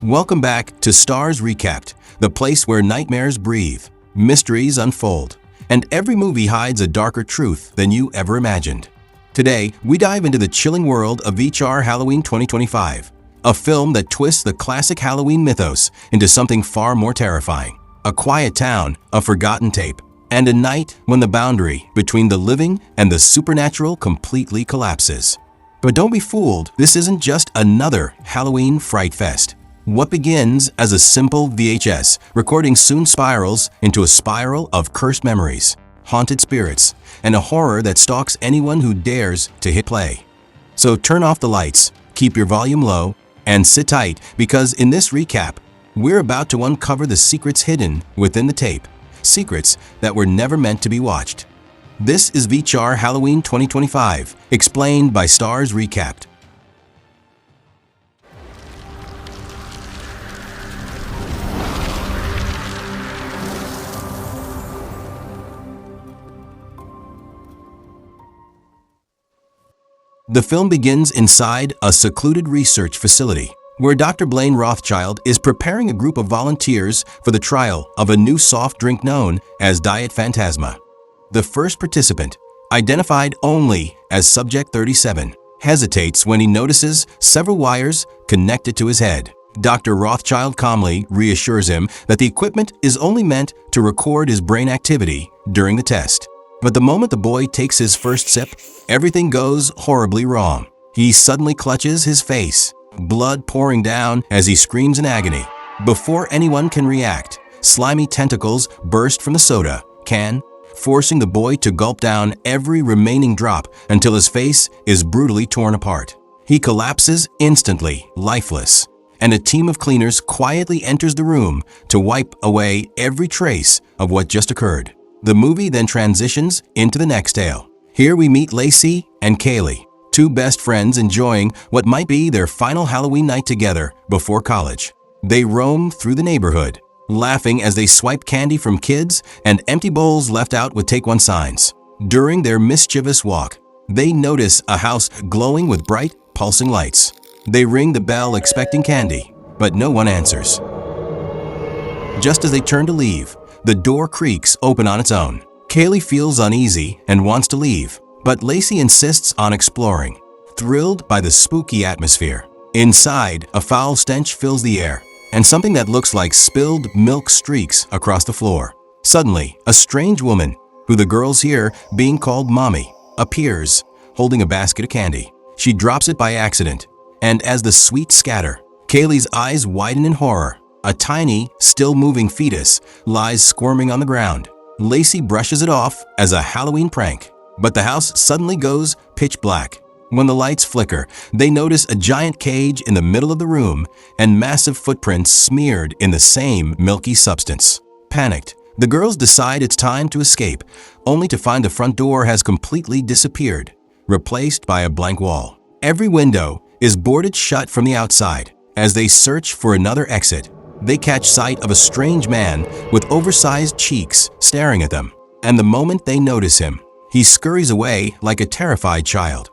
Welcome back to Starz Recapped, the place where nightmares breathe, mysteries unfold, and every movie hides a darker truth than you ever imagined. Today, we dive into the chilling world of VHS Halloween 2025, a film that twists the classic Halloween mythos into something far more terrifying. A quiet town, a forgotten tape, and a night when the boundary between the living and the supernatural completely collapses. But don't be fooled, this isn't just another Halloween fright fest. What begins as a simple VHS recording soon spirals into a spiral of cursed memories, haunted spirits, and a horror that stalks anyone who dares to hit play. So turn off the lights, keep your volume low, and sit tight because in this recap, we're about to uncover the secrets hidden within the tape, secrets that were never meant to be watched. This is VHS Halloween 2025, explained by Starz Recapped. The film begins inside a secluded research facility, where Dr. Blaine Rothschild is preparing a group of volunteers for the trial of a new soft drink known as Diet Phantasma. The first participant, identified only as Subject 37, hesitates when he notices several wires connected to his head. Dr. Rothschild calmly reassures him that the equipment is only meant to record his brain activity during the test. But the moment the boy takes his first sip, everything goes horribly wrong. He suddenly clutches his face, blood pouring down as he screams in agony. Before anyone can react, slimy tentacles burst from the soda can, forcing the boy to gulp down every remaining drop until his face is brutally torn apart. He collapses instantly, lifeless, and a team of cleaners quietly enters the room to wipe away every trace of what just occurred. The movie then transitions into the next tale. Here we meet Lacey and Kaylee, two best friends enjoying what might be their final Halloween night together before college. They roam through the neighborhood, laughing as they swipe candy from kids and empty bowls left out with Take One signs. During their mischievous walk, they notice a house glowing with bright, pulsing lights. They ring the bell expecting candy, but no one answers. Just as they turn to leave, the door creaks open on its own. Kaylee feels uneasy and wants to leave, but Lacey insists on exploring, thrilled by the spooky atmosphere. Inside, a foul stench fills the air, and something that looks like spilled milk streaks across the floor. Suddenly, a strange woman, who the girls hear being called Mommy, appears, holding a basket of candy. She drops it by accident, and as the sweets scatter, Kaylee's eyes widen in horror. A tiny, still-moving fetus lies squirming on the ground. Lacey brushes it off as a Halloween prank, but the house suddenly goes pitch black. When the lights flicker, they notice a giant cage in the middle of the room and massive footprints smeared in the same milky substance. Panicked, the girls decide it's time to escape, only to find the front door has completely disappeared, replaced by a blank wall. Every window is boarded shut from the outside. As they search for another exit, they catch sight of a strange man with oversized cheeks staring at them, and the moment they notice him, he scurries away like a terrified child.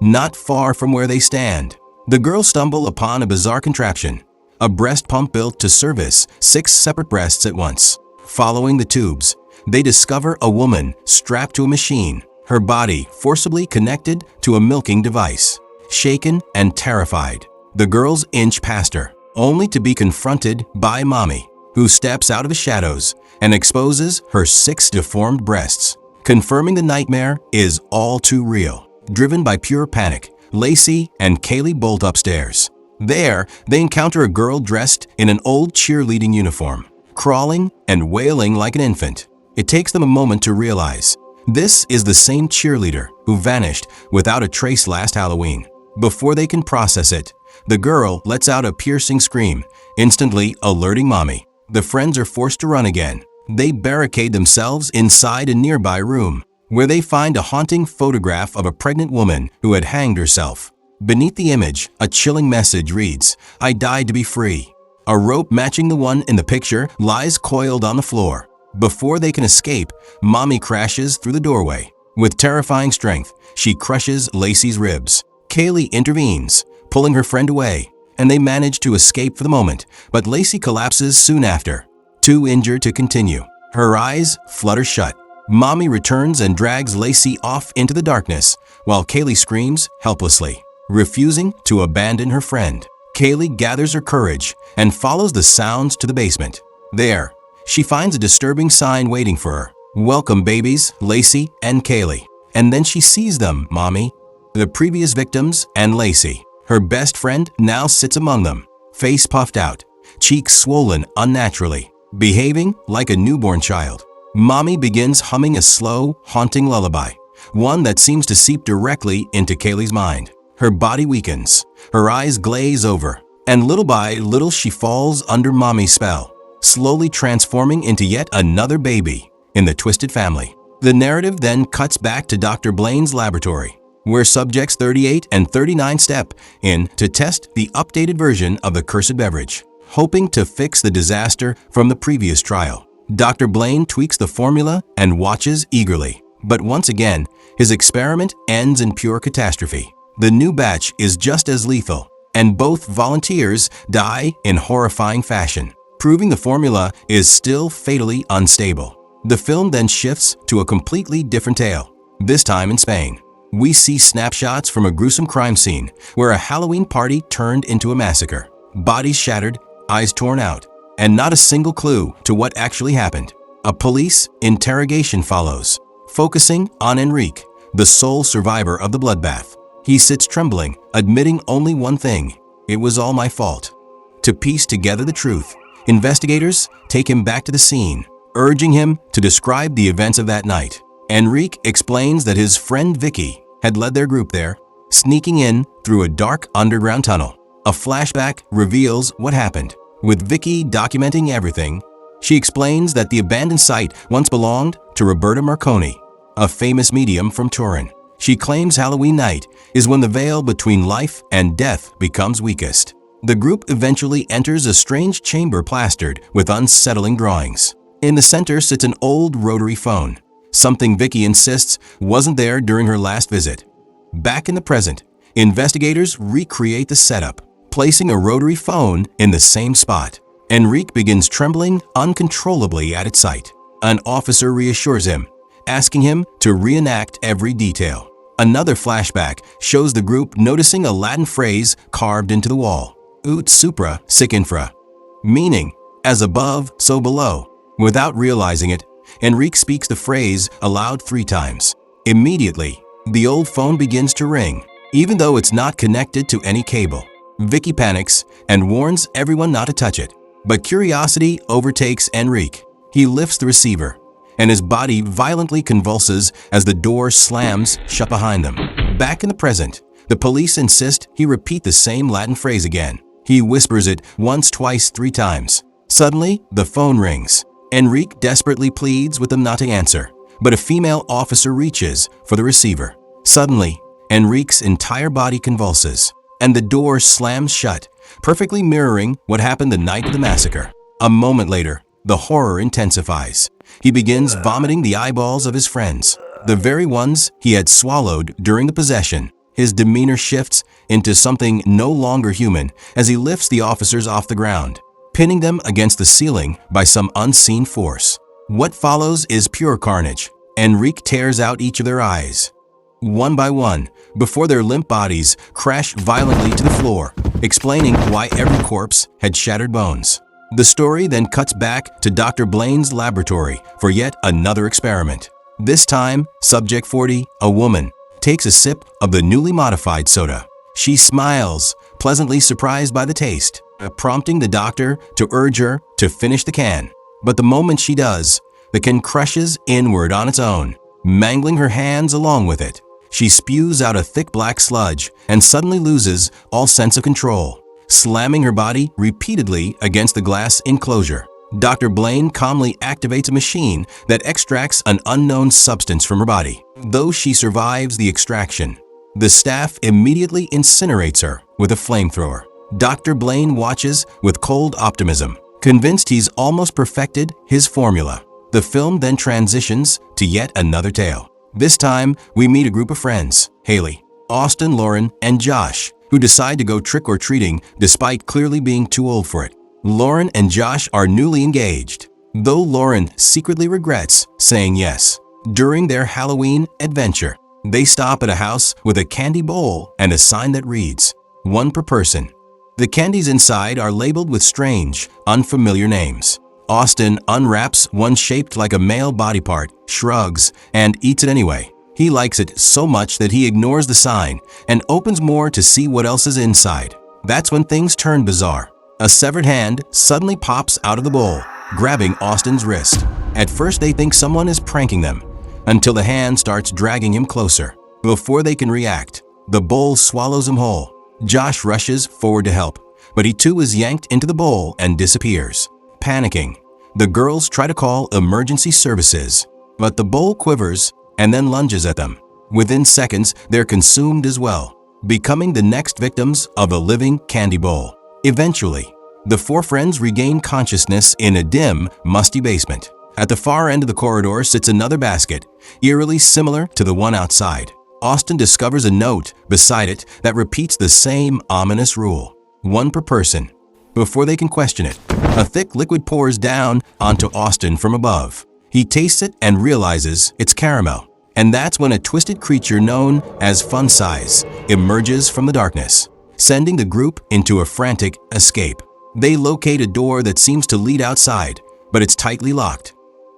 Not far from where they stand, the girls stumble upon a bizarre contraption, a breast pump built to service 6 separate breasts at once. Following the tubes, they discover a woman strapped to a machine, her body forcibly connected to a milking device. Shaken and terrified, the girls inch past her, only to be confronted by Mommy, who steps out of the shadows and exposes her 6 deformed breasts, confirming the nightmare is all too real. Driven by pure panic, Lacey and Kaylee bolt upstairs. There, they encounter a girl dressed in an old cheerleading uniform, crawling and wailing like an infant. It takes them a moment to realize this is the same cheerleader who vanished without a trace last Halloween. Before they can process it, the girl lets out a piercing scream, instantly alerting Mommy. The friends are forced to run again. They barricade themselves inside a nearby room, where they find a haunting photograph of a pregnant woman who had hanged herself. Beneath the image, a chilling message reads, "I died to be free." A rope matching the one in the picture lies coiled on the floor. Before they can escape, Mommy crashes through the doorway. With terrifying strength, she crushes Lacey's ribs. Kaylee intervenes, pulling her friend away, and they manage to escape for the moment, but Lacey collapses soon after, too injured to continue. Her eyes flutter shut. Mommy returns and drags Lacey off into the darkness, while Kaylee screams helplessly, refusing to abandon her friend. Kaylee gathers her courage and follows the sounds to the basement. There, she finds a disturbing sign waiting for her. "Welcome, babies, Lacey and Kaylee." And then she sees them, Mommy. The previous victims and Lacey, her best friend, now sits among them, face puffed out, cheeks swollen unnaturally, behaving like a newborn child. Mommy begins humming a slow, haunting lullaby, one that seems to seep directly into Kaylee's mind. Her body weakens, her eyes glaze over, and little by little she falls under Mommy's spell, slowly transforming into yet another baby in the twisted family. The narrative then cuts back to Dr. Blaine's laboratory, where subjects 38 and 39 step in to test the updated version of the cursed beverage, hoping to fix the disaster from the previous trial. Dr. Blaine tweaks the formula and watches eagerly, but once again, his experiment ends in pure catastrophe. The new batch is just as lethal, and both volunteers die in horrifying fashion, proving the formula is still fatally unstable. The film then shifts to a completely different tale, this time in Spain. We see snapshots from a gruesome crime scene where a Halloween party turned into a massacre. Bodies shattered, eyes torn out, and not a single clue to what actually happened. A police interrogation follows, focusing on Enrique, the sole survivor of the bloodbath. He sits trembling, admitting only one thing: "It was all my fault." To piece together the truth, investigators take him back to the scene, urging him to describe the events of that night. Enrique explains that his friend Vicky had led their group there, sneaking in through a dark underground tunnel. A flashback reveals what happened. With Vicky documenting everything, she explains that the abandoned site once belonged to Roberta Marconi, a famous medium from Turin. She claims Halloween night is when the veil between life and death becomes weakest. The group eventually enters a strange chamber plastered with unsettling drawings. In the center sits an old rotary phone, something Vicky insists wasn't there during her last visit. Back in the present, investigators recreate the setup, placing a rotary phone in the same spot. Enrique begins trembling uncontrollably at its sight. An officer reassures him, asking him to reenact every detail. Another flashback shows the group noticing a Latin phrase carved into the wall, ut supra sic infra, meaning, as above, so below. Without realizing it, Enrique speaks the phrase aloud 3 times. Immediately, the old phone begins to ring, even though it's not connected to any cable. Vicky panics and warns everyone not to touch it. But curiosity overtakes Enrique. He lifts the receiver, and his body violently convulses as the door slams shut behind them. Back in the present, the police insist he repeat the same Latin phrase again. He whispers it once, twice, 3 times. Suddenly, the phone rings. Enrique desperately pleads with them not to answer, but a female officer reaches for the receiver. Suddenly, Enrique's entire body convulses, and the door slams shut, perfectly mirroring what happened the night of the massacre. A moment later, the horror intensifies. He begins vomiting the eyeballs of his friends, the very ones he had swallowed during the possession. His demeanor shifts into something no longer human as he lifts the officers off the ground, pinning them against the ceiling by some unseen force. What follows is pure carnage. Enrique tears out each of their eyes, one by one, before their limp bodies crash violently to the floor, explaining why every corpse had shattered bones. The story then cuts back to Dr. Blaine's laboratory for yet another experiment. This time, Subject 40, a woman, takes a sip of the newly modified soda. She smiles, pleasantly surprised by the taste, prompting the doctor to urge her to finish the can. But the moment she does, the can crushes inward on its own, mangling her hands along with it. She spews out a thick black sludge and suddenly loses all sense of control, slamming her body repeatedly against the glass enclosure. Dr. Blaine calmly activates a machine that extracts an unknown substance from her body. Though she survives the extraction, the staff immediately incinerates her with a flamethrower. Dr. Blaine watches with cold optimism, convinced he's almost perfected his formula. The film then transitions to yet another tale. This time, we meet a group of friends, Haley, Austin, Lauren, and Josh, who decide to go trick-or-treating despite clearly being too old for it. Lauren and Josh are newly engaged, though Lauren secretly regrets saying yes. During their Halloween adventure, they stop at a house with a candy bowl and a sign that reads, "One per person." The candies inside are labeled with strange, unfamiliar names. Austin unwraps one shaped like a male body part, shrugs, and eats it anyway. He likes it so much that he ignores the sign and opens more to see what else is inside. That's when things turn bizarre. A severed hand suddenly pops out of the bowl, grabbing Austin's wrist. At first they think someone is pranking them, until the hand starts dragging him closer. Before they can react, the bowl swallows him whole. Josh rushes forward to help, but he too is yanked into the bowl and disappears. Panicking, the girls try to call emergency services, but the bowl quivers and then lunges at them. Within seconds, they're consumed as well, becoming the next victims of a living candy bowl. Eventually, the four friends regain consciousness in a dim, musty basement. At the far end of the corridor sits another basket, eerily similar to the one outside. Austin discovers a note beside it that repeats the same ominous rule, one per person. Before they can question it, a thick liquid pours down onto Austin from above. He tastes it and realizes it's caramel. And that's when a twisted creature known as Fun Size emerges from the darkness, sending the group into a frantic escape. They locate a door that seems to lead outside, but it's tightly locked.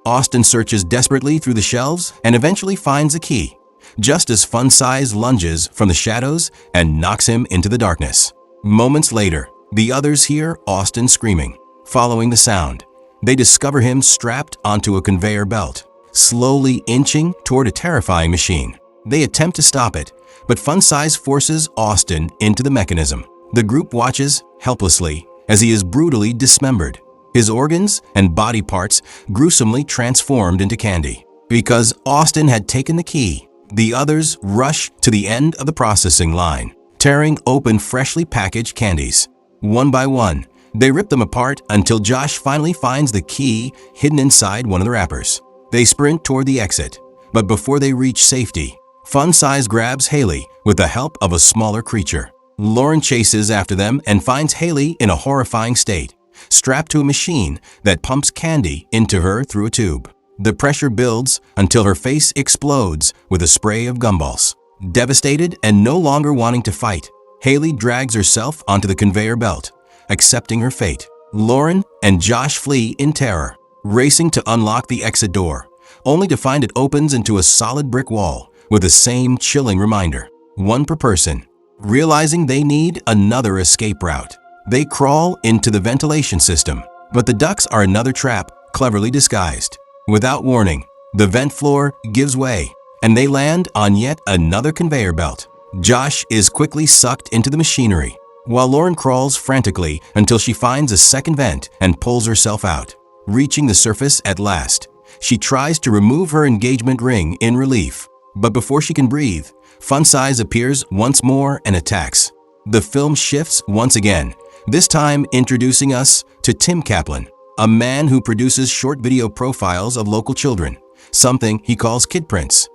Austin searches desperately through the shelves and eventually finds a key, just as Fun Size lunges from the shadows and knocks him into the darkness. Moments later, the others hear Austin screaming. Following the sound, they discover him strapped onto a conveyor belt, slowly inching toward a terrifying machine. They attempt to stop it, but Fun Size forces Austin into the mechanism. The group watches helplessly as he is brutally dismembered, his organs and body parts gruesomely transformed into candy. Because Austin had taken the key, the others rush to the end of the processing line, tearing open freshly packaged candies. One by one, they rip them apart until Josh finally finds the key hidden inside one of the wrappers. They sprint toward the exit, but before they reach safety, Fun Size grabs Haley with the help of a smaller creature. Lauren chases after them and finds Haley in a horrifying state, strapped to a machine that pumps candy into her through a tube. The pressure builds until her face explodes with a spray of gumballs. Devastated and no longer wanting to fight, Haley drags herself onto the conveyor belt, accepting her fate. Lauren and Josh flee in terror, racing to unlock the exit door, only to find it opens into a solid brick wall with the same chilling reminder, one per person. Realizing they need another escape route, they crawl into the ventilation system, but the ducts are another trap cleverly disguised. Without warning, the vent floor gives way, and they land on yet another conveyor belt. Josh is quickly sucked into the machinery, while Lauren crawls frantically until she finds a second vent and pulls herself out. Reaching the surface at last, she tries to remove her engagement ring in relief, but before she can breathe, Fun Size appears once more and attacks. The film shifts once again, this time introducing us to Tim Kaplan, a man who produces short video profiles of local children, something he calls kid prints.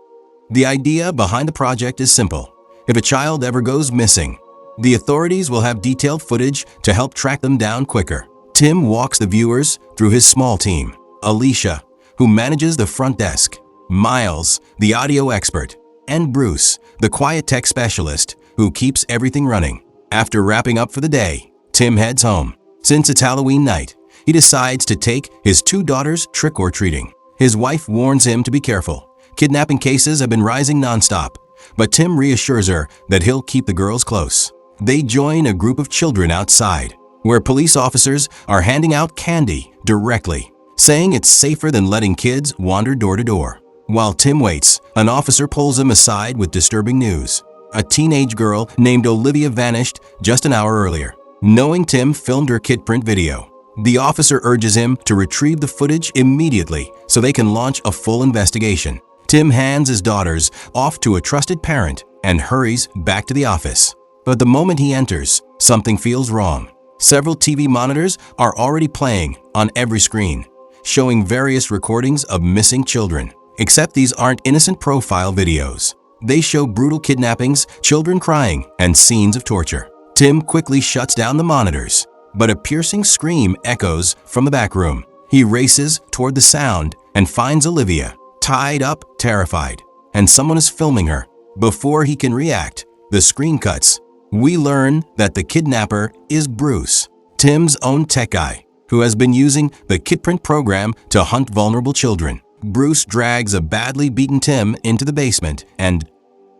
The idea behind the project is simple. If a child ever goes missing, the authorities will have detailed footage to help track them down quicker. Tim walks the viewers through his small team: Alicia, who manages the front desk, Miles, the audio expert, and Bruce, the quiet tech specialist who keeps everything running. After wrapping up for the day, Tim heads home. Since it's Halloween night, he decides to take his two daughters trick-or-treating. His wife warns him to be careful. Kidnapping cases have been rising nonstop, but Tim reassures her that he'll keep the girls close. They join a group of children outside, where police officers are handing out candy directly, saying it's safer than letting kids wander door to door. While Tim waits, an officer pulls him aside with disturbing news. A teenage girl named Olivia vanished just an hour earlier. Knowing Tim filmed her kid print video, the officer urges him to retrieve the footage immediately so they can launch a full investigation. Tim hands his daughters off to a trusted parent and hurries back to the office. But the moment he enters, something feels wrong. Several TV monitors are already playing on every screen, showing various recordings of missing children. Except these aren't innocent profile videos. They show brutal kidnappings, children crying, and scenes of torture. Tim quickly shuts down the monitors, but a piercing scream echoes from the back room. He races toward the sound and finds Olivia, tied up, terrified, and someone is filming her. Before he can react, the screen cuts. We learn that the kidnapper is Bruce, Tim's own tech guy, who has been using the KidPrint program to hunt vulnerable children. Bruce drags a badly beaten Tim into the basement and,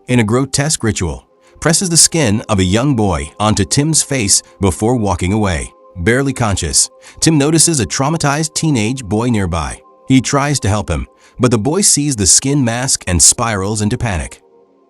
in a grotesque ritual, presses the skin of a young boy onto Tim's face before walking away. Barely conscious, Tim notices a traumatized teenage boy nearby. He tries to help him, but the boy sees the skin mask and spirals into panic.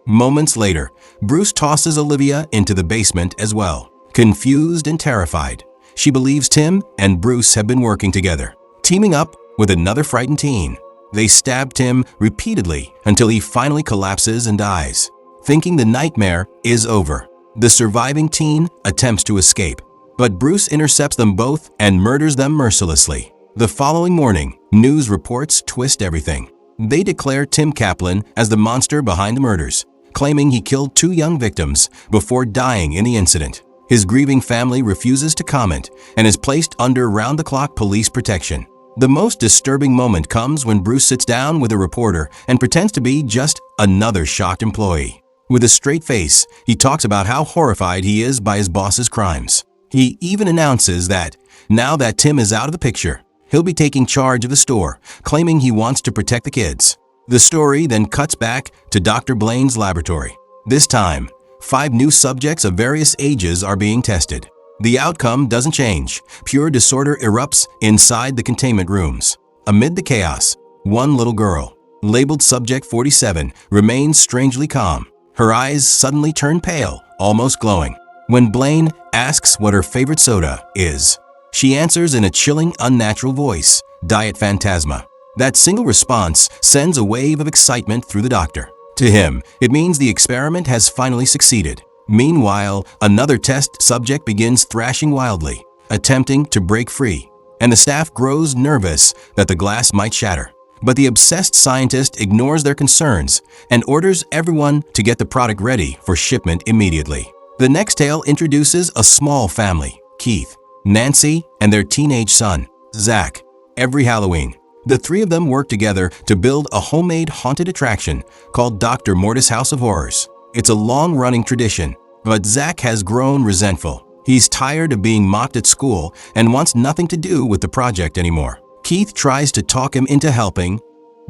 Moments later, Bruce tosses Olivia into the basement as well. Confused and terrified, she believes Tim and Bruce have been working together, teaming up with another frightened teen. They stab Tim repeatedly until he finally collapses and dies. Thinking the nightmare is over, the surviving teen attempts to escape, but Bruce intercepts them both and murders them mercilessly. The following morning, news reports twist everything. They declare Tim Kaplan as the monster behind the murders, claiming he killed 2 young victims before dying in the incident. His grieving family refuses to comment and is placed under round-the-clock police protection. The most disturbing moment comes when Bruce sits down with a reporter and pretends to be just another shocked employee. With a straight face, he talks about how horrified he is by his boss's crimes. He even announces that, now that Tim is out of the picture, he'll be taking charge of the store, claiming he wants to protect the kids. The story then cuts back to Dr. Blaine's laboratory. This time, 5 new subjects of various ages are being tested. The outcome doesn't change. Pure disorder erupts inside the containment rooms. Amid the chaos, one little girl, labeled Subject 47, remains strangely calm. Her eyes suddenly turn pale, almost glowing. When Blaine asks what her favorite soda is, she answers in a chilling, unnatural voice, Diet Phantasma. That single response sends a wave of excitement through the doctor. To him, it means the experiment has finally succeeded. Meanwhile, another test subject begins thrashing wildly, attempting to break free, and the staff grows nervous that the glass might shatter. But the obsessed scientist ignores their concerns and orders everyone to get the product ready for shipment immediately. The next tale introduces a small family, Keith, Nancy, and their teenage son, Zach. Every Halloween, the 3 of them work together to build a homemade haunted attraction called Dr. Mortis' House of Horrors. It's a long-running tradition, but Zach has grown resentful. He's tired of being mocked at school and wants nothing to do with the project anymore. Keith tries to talk him into helping,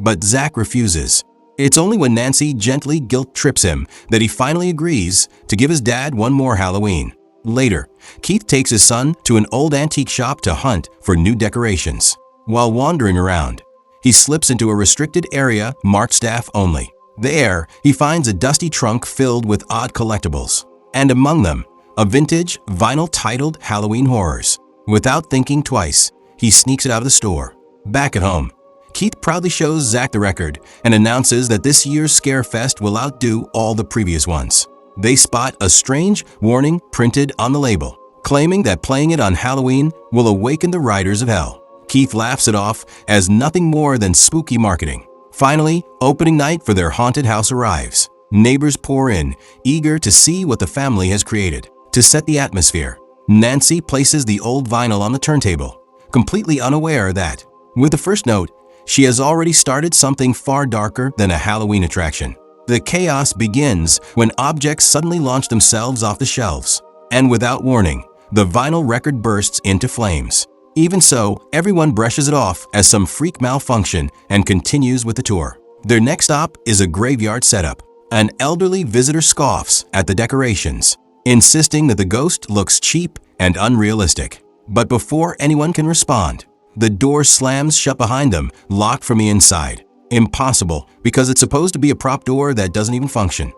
but Zach refuses. It's only when Nancy gently guilt-trips him that he finally agrees to give his dad one more Halloween. Later, Keith takes his son to an old antique shop to hunt for new decorations. While wandering around, he slips into a restricted area marked staff only. There, he finds a dusty trunk filled with odd collectibles, and among them, a vintage vinyl titled Halloween Horrors. Without thinking twice, he sneaks it out of the store. Back at home, Keith proudly shows Zach the record and announces that this year's Scare Fest will outdo all the previous ones. They spot a strange warning printed on the label, claiming that playing it on Halloween will awaken the riders of hell. Keith laughs it off as nothing more than spooky marketing. Finally, opening night for their haunted house arrives. Neighbors pour in, eager to see what the family has created. To set the atmosphere, Nancy places the old vinyl on the turntable, completely unaware that, with the first note, she has already started something far darker than a Halloween attraction. The chaos begins when objects suddenly launch themselves off the shelves, and without warning, the vinyl record bursts into flames. Even so, everyone brushes it off as some freak malfunction and continues with the tour. Their next stop is a graveyard setup. An elderly visitor scoffs at the decorations, insisting that the ghost looks cheap and unrealistic. But before anyone can respond, the door slams shut behind them, locked from the inside. Impossible, because it's supposed to be a prop door that doesn't even function.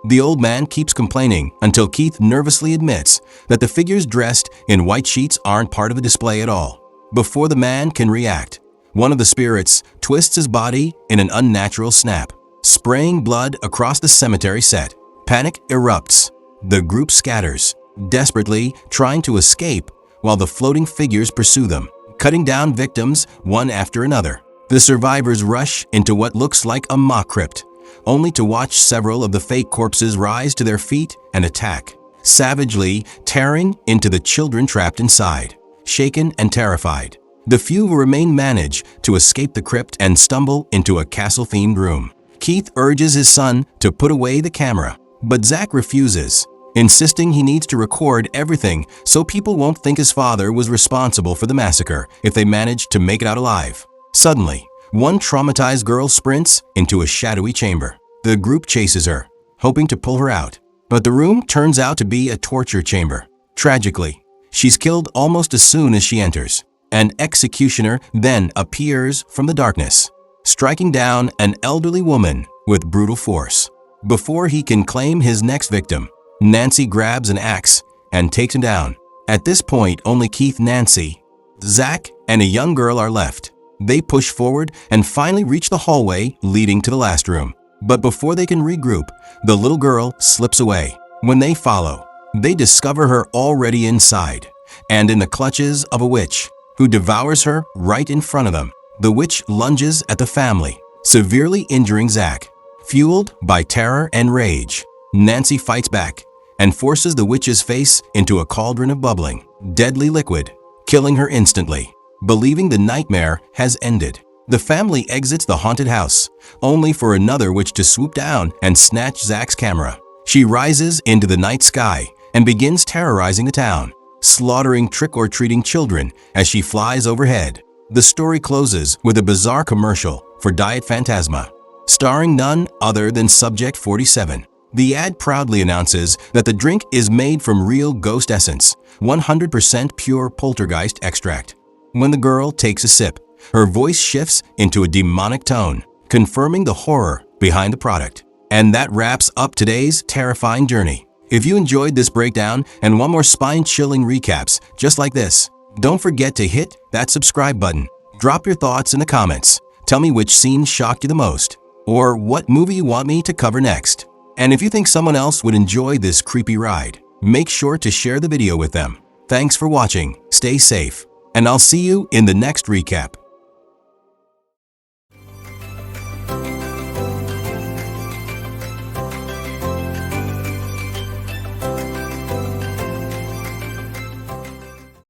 The old man keeps complaining until Keith nervously admits that the figures dressed in white sheets aren't part of the display at all. Before the man can react, one of the spirits twists his body in an unnatural snap, spraying blood across the cemetery set. Panic erupts. The group scatters, desperately trying to escape while the floating figures pursue them, cutting down victims one after another. The survivors rush into what looks like a mock crypt, only to watch several of the fake corpses rise to their feet and attack. savagely tearing into the children trapped inside. Shaken and terrified, the few who remain manage to escape the crypt and stumble into a castle-themed room. Keith urges his son to put away the camera, but Zach refuses, insisting he needs to record everything so people won't think his father was responsible for the massacre if they manage to make it out alive. Suddenly, one traumatized girl sprints into a shadowy chamber. The group chases her, hoping to pull her out, but the room turns out to be a torture chamber. Tragically, she's killed almost as soon as she enters. An executioner then appears from the darkness, striking down an elderly woman with brutal force. Before he can claim his next victim, Nancy grabs an axe and takes him down. At this point, only Keith, Nancy, Zach, and a young girl are left. They push forward and finally reach the hallway leading to the last room. But before they can regroup, the little girl slips away. When they follow, they discover her already inside and in the clutches of a witch who devours her right in front of them. The witch lunges at the family, severely injuring Zach. Fueled by terror and rage, Nancy fights back and forces the witch's face into a cauldron of bubbling, deadly liquid, killing her instantly. Believing the nightmare has ended, the family exits the haunted house, only for another witch to swoop down and snatch Zach's camera. She rises into the night sky and begins terrorizing the town, slaughtering trick-or-treating children as she flies overhead. The story closes with a bizarre commercial for Diet Phantasma, starring none other than Subject 47. The ad proudly announces that the drink is made from real ghost essence, 100% pure poltergeist extract. When the girl takes a sip, her voice shifts into a demonic tone, confirming the horror behind the product. And that wraps up today's terrifying journey. If you enjoyed this breakdown and want more spine-chilling recaps just like this, don't forget to hit that subscribe button. Drop your thoughts in the comments. Tell me which scene shocked you the most, or what movie you want me to cover next. And if you think someone else would enjoy this creepy ride, make sure to share the video with them. Thanks for watching, stay safe, and I'll see you in the next recap.